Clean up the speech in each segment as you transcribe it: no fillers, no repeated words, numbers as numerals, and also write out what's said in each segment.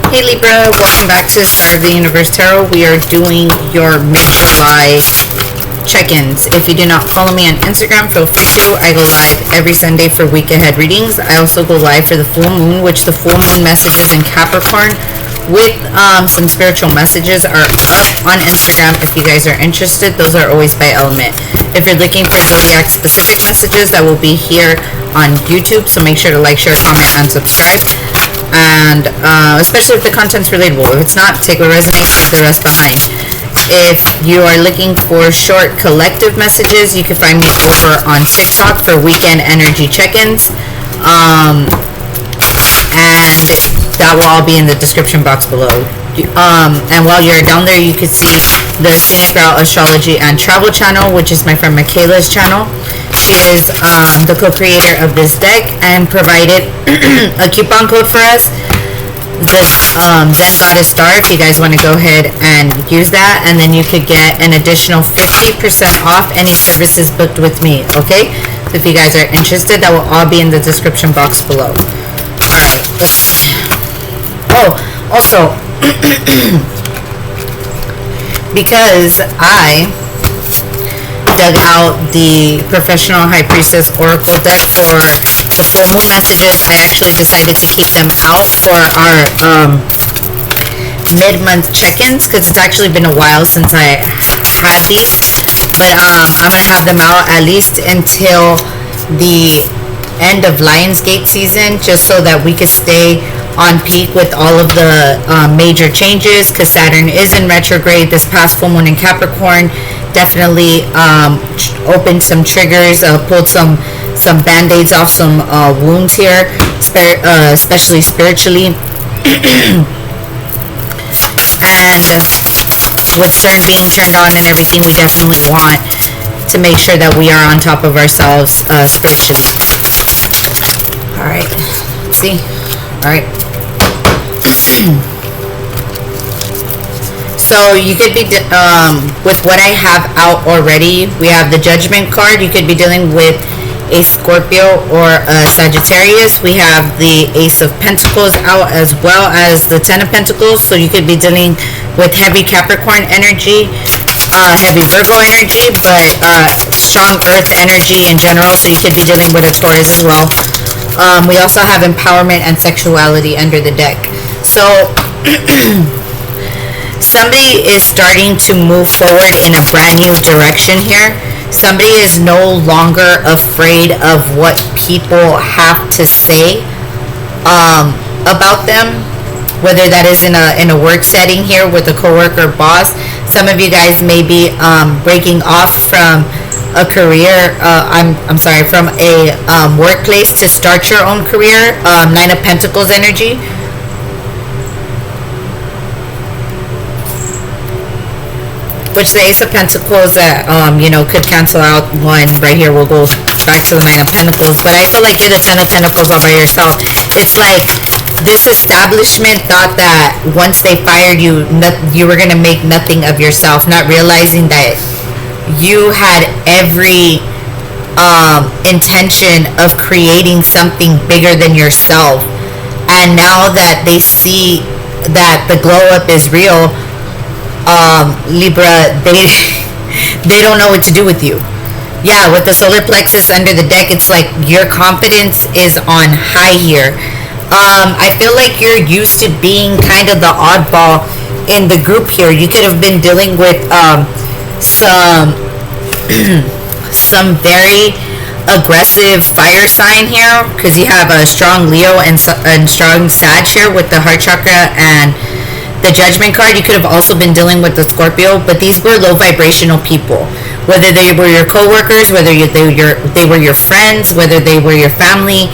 Hey Libra, welcome back to Star of the Universe Tarot. We are doing your mid-July check-ins. If you do not follow me on Instagram, feel free to. I go live every Sunday for week ahead readings. I also go live for the full moon, which the full moon messages in Capricorn with some spiritual messages are up on Instagram. If you guys are interested, those are always by element. If you're looking for zodiac specific messages, that will be here on YouTube, so make sure to like, share, comment, and subscribe. And especially if the content's relatable. If it's not, take what resonates, leave the rest behind. If you are looking for short collective messages, you can find me over on TikTok for weekend energy check-ins, and that will all be in the description box below. And while you're down there, you can see the Scenic Astrology and Travel channel, which is my friend Makayla's channel. She is the co-creator of this deck and provided a coupon code for us, the Zen Goddess Star, if you guys want to go ahead and use that, and then you could get an additional 50% off any services booked with me, okay? So if you guys are interested, that will all be in the description box below. Alright, let's see. Oh, also, because I dug out the Professional High Priestess Oracle deck for the full moon messages, I actually decided to keep them out for our mid-month check-ins, because it's actually been a while since I had these, but I'm going to have them out at least until the end of Lionsgate season, just so that we could stay on peak with all of the major changes, because Saturn is in retrograde. This past full moon in Capricorn definitely opened some triggers, pulled some band-aids off some wounds here, especially spiritually. And with Saturn being turned on and everything, we definitely want to make sure that we are on top of ourselves spiritually. Alright, see? Alright. So you could be, with what I have out already, we have the Judgment card. You could be dealing with a Scorpio or a Sagittarius. We have the Ace of Pentacles out, as well as the Ten of Pentacles. So you could be dealing with heavy Capricorn energy, heavy Virgo energy, but strong Earth energy in general. So you could be dealing with a Taurus as well. We also have empowerment and sexuality under the deck. So somebody is starting to move forward in a brand new direction here. Somebody is no longer afraid of what people have to say about them, whether that is in a work setting here with a coworker, boss. Some of you guys may be breaking off from a career, from a workplace to start your own career. Nine of Pentacles energy. Which the Ace of Pentacles that, could cancel out one right here. We'll go back to the Nine of Pentacles. But I feel like you're the Ten of Pentacles all by yourself. It's like this establishment thought that once they fired you, you were going to make nothing of yourself, not realizing that you had every intention of creating something bigger than yourself. And now that they see that the glow up is real, Libra, they don't know what to do with you. Yeah, with the solar plexus under the deck, it's like your confidence is on high here. I feel like you're used to being kind of the oddball in the group here. You could have been dealing with some very aggressive fire sign here, because you have a strong Leo and strong Sag here with the heart chakra and the Judgment card. You could have also been dealing with the Scorpio, but these were low vibrational people. Whether they were your co-workers, whether they were your friends, whether they were your family,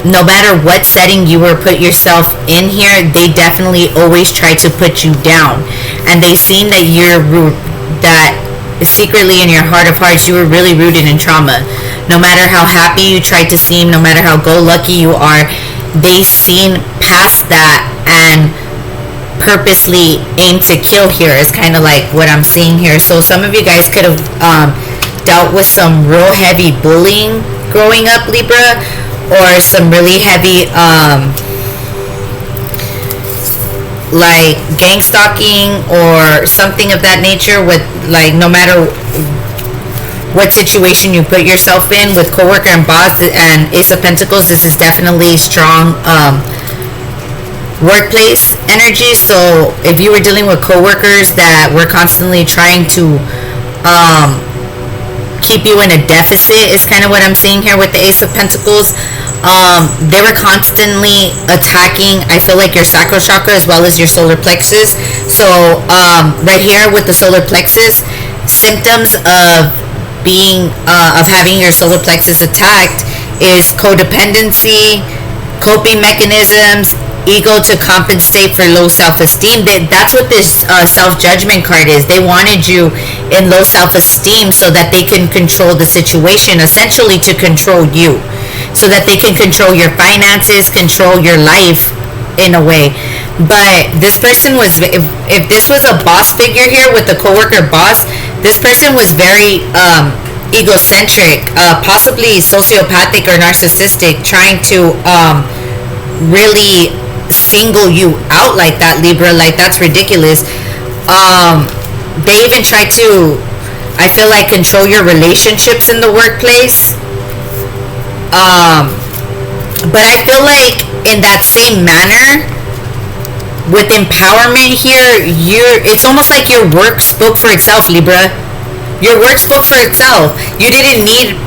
no matter what setting you were put yourself in here, they definitely always try to put you down. And they seen that that secretly in your heart of hearts, you were really rooted in trauma. No matter how happy you tried to seem, no matter how go-lucky you are, they seen past that and purposely aim to kill here is kind of like what I'm seeing here. So some of you guys could have dealt with some real heavy bullying growing up, Libra, or some really heavy like gang stalking or something of that nature, with like no matter what situation you put yourself in with coworker and boss and Ace of Pentacles, this is definitely strong workplace energy. So if you were dealing with coworkers that were constantly trying to keep you in a deficit, is kind of what I'm seeing here with the Ace of Pentacles. They were constantly attacking, I feel like, your sacral chakra as well as your solar plexus. So right here with the solar plexus, symptoms of having your solar plexus attacked is codependency, coping mechanisms, ego to compensate for low self-esteem. That's what this self-judgment card is. They wanted you in low self-esteem so that they can control the situation, essentially to control you, so that they can control your finances, control your life in a way. But this person was, if this was a boss figure here with the coworker boss, this person was very egocentric, possibly sociopathic or narcissistic, trying to really single you out like that, Libra. Like, that's ridiculous. They even try to, I feel like, control your relationships in the workplace. But I feel like in that same manner, with empowerment here, it's almost like your work spoke for itself, Libra. Your work spoke for itself. You didn't need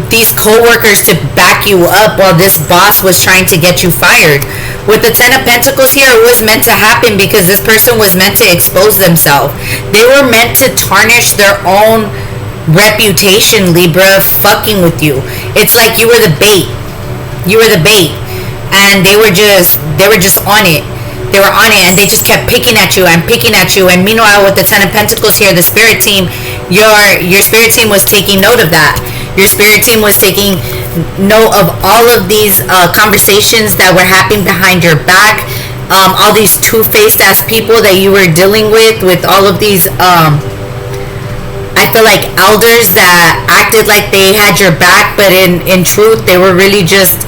these co-workers to back you up while this boss was trying to get you fired. With the Ten of Pentacles here, it was meant to happen because this person was meant to expose themselves. They were meant to tarnish their own reputation, Libra, fucking with you. It's like you were the bait. You were the bait. And they were just on it. They were on it, and they just kept picking at you and picking at you. And meanwhile, with the Ten of Pentacles here, the spirit team, your spirit team was taking note of that. Your spirit team was taking note of all of these conversations that were happening behind your back, all these two-faced ass people that you were dealing with all of these I feel like elders that acted like they had your back, but in truth they were really just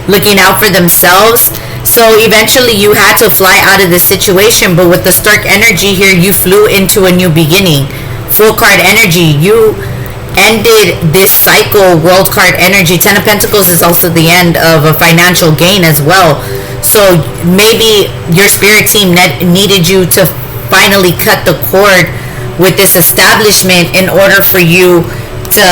looking out for themselves. So eventually you had to fly out of this situation, but with the Stark energy here, you flew into a new beginning. Full card energy. You ended this cycle. World card energy. Ten of Pentacles is also the end of a financial gain as well. So maybe your spirit team needed you to finally cut the cord with this establishment in order for you to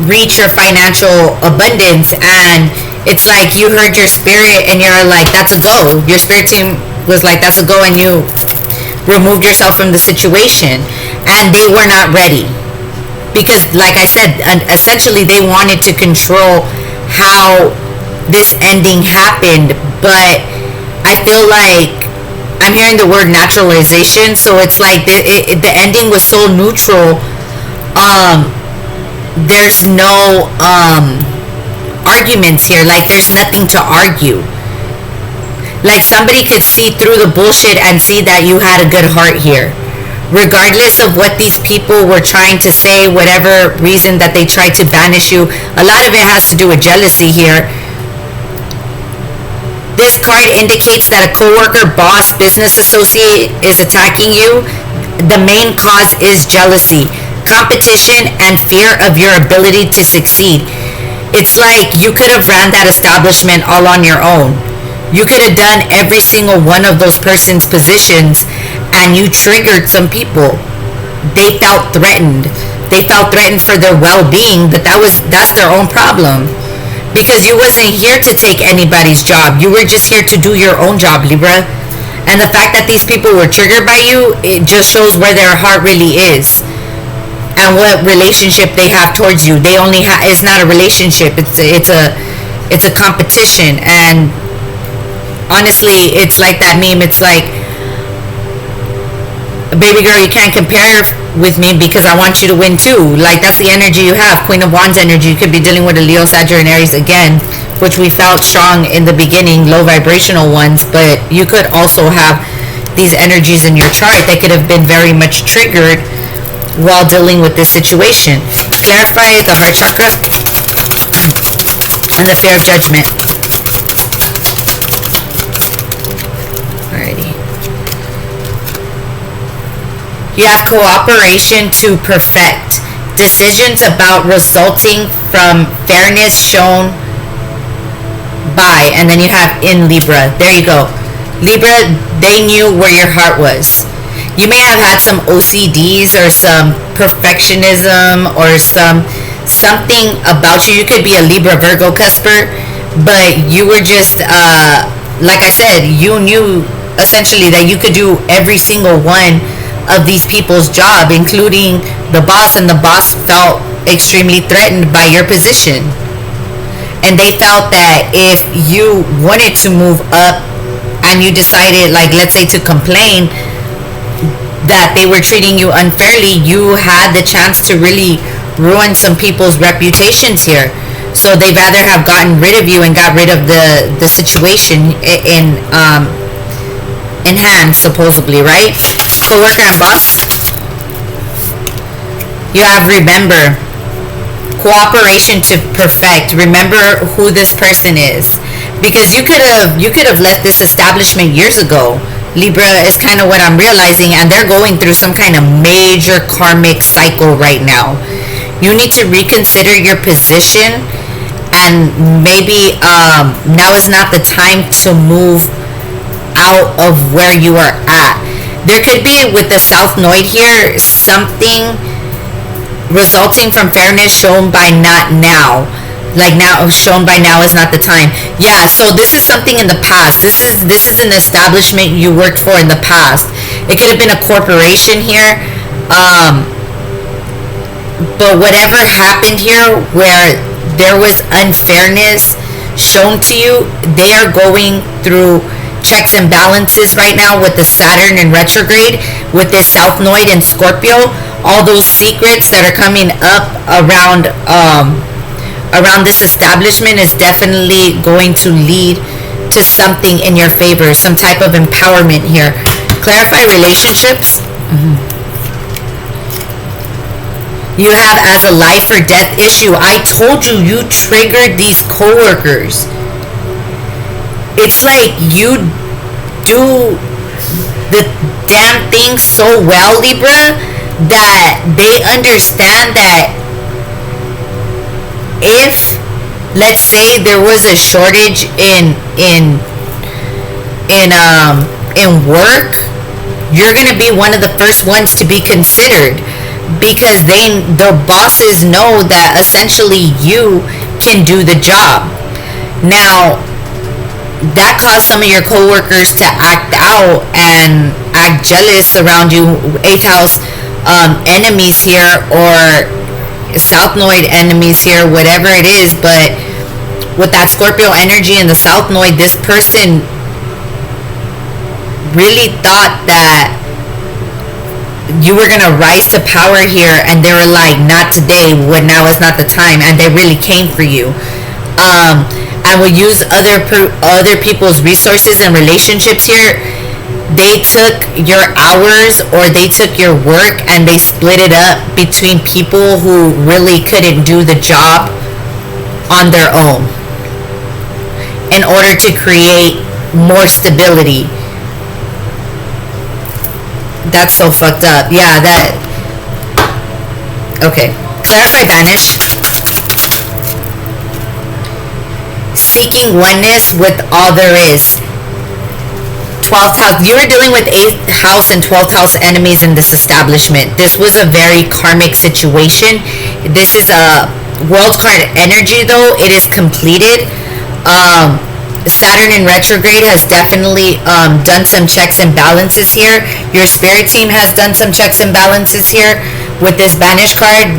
reach your financial abundance. And it's like you heard your spirit and you're like, that's a go. Your spirit team was like, that's a go, and you removed yourself from the situation. And they were not ready. Because, like I said, essentially they wanted to control how this ending happened. But I feel like I'm hearing the word naturalization. So it's like the ending was so neutral. There's no arguments here. Like, there's nothing to argue. Like, somebody could see through the bullshit and see that you had a good heart here, regardless of what these people were trying to say, whatever reason that they tried to banish you. A lot of it has to do with jealousy here. This card indicates that a coworker, boss, business associate is attacking you. The main cause is jealousy, competition, and fear of your ability to succeed. It's like you could have ran that establishment all on your own. You could have done every single one of those person's positions, and you triggered some people. They felt threatened. They felt threatened for their well-being, but that's their own problem. Because you wasn't here to take anybody's job. You were just here to do your own job, Libra. And the fact that these people were triggered by you, it just shows where their heart really is and what relationship they have towards you. They only it's not a relationship. It's a competition. And honestly, it's like that meme. It's like, baby girl, you can't compare with me because I want you to win too. Like, that's the energy you have. Queen of Wands energy. You could be dealing with a Leo, Sagittarius again, which we felt strong in the beginning, low vibrational ones. But you could also have these energies in your chart that could have been very much triggered while dealing with this situation. Clarify the heart chakra and the fear of judgment. You have cooperation to perfect. Decisions about resulting from fairness shown by. And then you have in Libra. There you go. Libra, they knew where your heart was. You may have had some OCDs or some perfectionism or something about you. You could be a Libra Virgo cusper, but you were just like I said, you knew essentially that you could do every single one of these people's job, including the boss, and the boss felt extremely threatened by your position. And they felt that if you wanted to move up and you decided, like, let's say, to complain that they were treating you unfairly, you had the chance to really ruin some people's reputations here. So they'd rather have gotten rid of you and got rid of the situation in hand, supposedly, right? Co-worker and boss. You have remember. Cooperation to perfect. Remember who this person is, because you could have left this establishment years ago. Libra is kind of what I'm realizing, and they're going through some kind of major karmic cycle right now. You need to reconsider your position, and maybe now is not the time to move out of where you are at. There could be, with the South Node here, something resulting from fairness shown by not now. Like, now, shown by now is not the time. Yeah, so this is something in the past. This is an establishment you worked for in the past. It could have been a corporation here. But whatever happened here where there was unfairness shown to you, they are going through checks and balances right now with the Saturn in retrograde, with this South Node in Scorpio. All those secrets that are coming up around this establishment is definitely going to lead to something in your favor, some type of empowerment here. Clarify relationships. You have as a life or death issue. I told you, you triggered these coworkers. It's like you do the damn thing so well, Libra, that they understand that if, let's say, there was a shortage in work, you're gonna be one of the first ones to be considered, because the bosses know that essentially you can do the job. Now, that caused some of your coworkers to act out and act jealous around you. 8th house enemies here, or South Node enemies here, whatever it is. But with that Scorpio energy in the South Node, this person really thought that you were gonna rise to power here, and they were like, not today, when now is not the time, and they really came for you. And will use other people's resources and relationships here. They took your hours, or they took your work, and they split it up between people who really couldn't do the job on their own in order to create more stability. That's so fucked up. Yeah, that. Okay. Clarify vanish. Seeking oneness with all there is. 12th house. You were dealing with 8th house and 12th house enemies in this establishment. This was a very karmic situation. This is a world card energy, though. It is completed. Saturn in retrograde has definitely done some checks and balances here. Your spirit team has done some checks and balances here. With this banish card,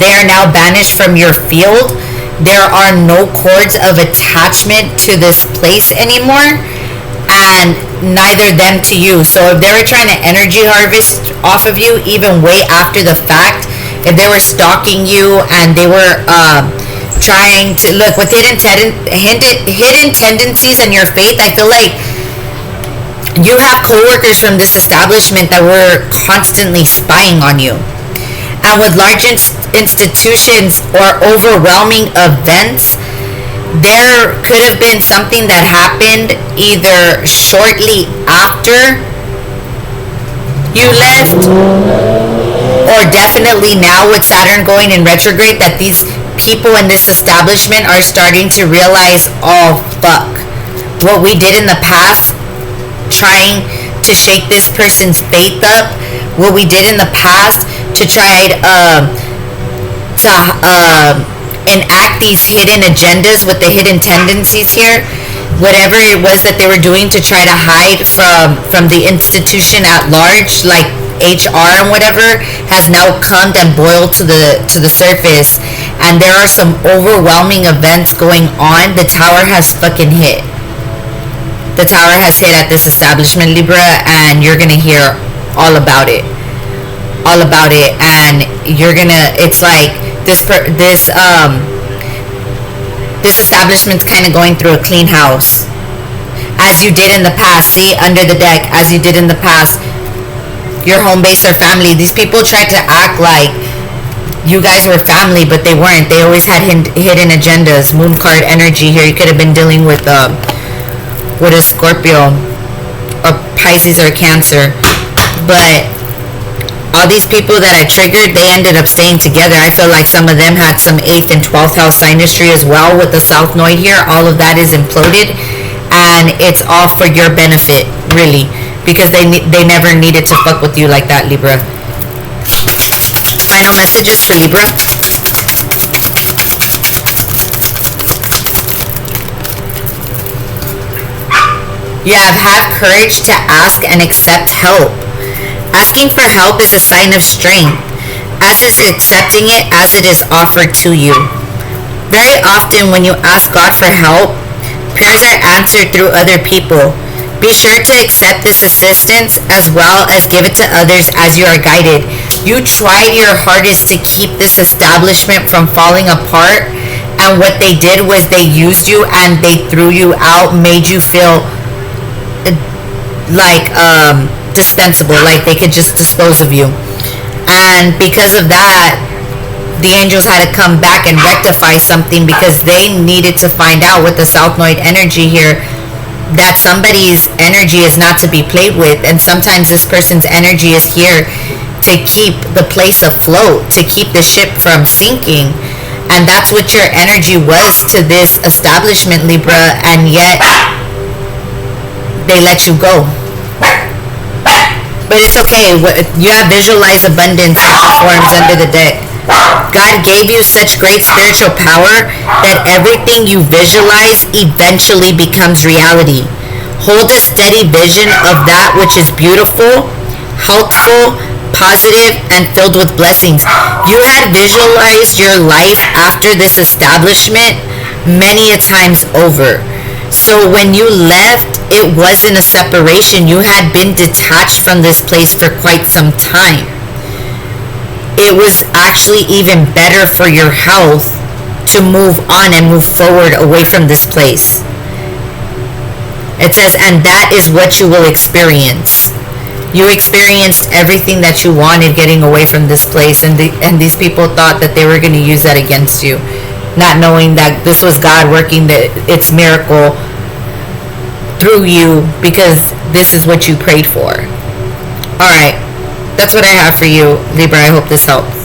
they are now banished from your field. There are no cords of attachment to this place anymore, and neither them to you. So if they were trying to energy harvest off of you, even way after the fact, if they were stalking you and they were trying to look with hidden tendencies in your faith, I feel like you have coworkers from this establishment that were constantly spying on you. And with large institutions or overwhelming events, there could have been something that happened either shortly after you left, or definitely now with Saturn going in retrograde, that these people in this establishment are starting to realize, oh fuck, what we did in the past, trying to shake this person's faith up, what we did in the past to try to enact these hidden agendas with the hidden tendencies here, whatever it was that they were doing to try to hide from the institution at large, like HR and whatever, has now come and boiled to the surface. And there are some overwhelming events going on. The tower has fucking hit. The tower has hit at this establishment, Libra, and you're gonna hear all about it. All about it. And you're gonna, it's like this establishment's kind of going through a clean house, as you did in the past. See, under the deck, as you did in the past, your home base or family. These people tried to act like you guys were family, but they weren't. They always had hidden agendas. Moon card energy here. You could have been dealing with a Scorpio, a Pisces, or a Cancer. But all these people that I triggered, they ended up staying together. I feel like some of them had some 8th and 12th house synastry as well with the South Node here. All of that is imploded, and it's all for your benefit, really, because they never needed to fuck with you like that, Libra. Final messages for Libra. You have had courage to ask and accept help. Asking for help is a sign of strength, as is accepting it as it is offered to you. Very often when you ask God for help, prayers are answered through other people. Be sure to accept this assistance as well as give it to others as you are guided. You tried your hardest to keep this establishment from falling apart, and what they did was they used you and they threw you out, made you feel like dispensable, like they could just dispose of you. And because of that, the angels had to come back and rectify something, because they needed to find out with the South Node energy here that somebody's energy is not to be played with. And sometimes this person's energy is here to keep the place afloat, to keep the ship from sinking. And that's what your energy was to this establishment, Libra, and yet they let you go. But it's okay. You have visualized abundance in all forms under the deck. God gave you such great spiritual power that everything you visualize eventually becomes reality. Hold a steady vision of that which is beautiful, helpful, positive, and filled with blessings. You had visualized your life after this establishment many a times over. So when you left, it wasn't a separation. You had been detached from this place for quite some time. It was actually even better for your health to move on and move forward away from this place. It says, and that is what you will experience. You experienced everything that you wanted getting away from this place, and these people thought that they were going to use that against you, not knowing that this was God working its miracle through you, because this is what you prayed for. Alright, that's what I have for you, Libra. I hope this helped.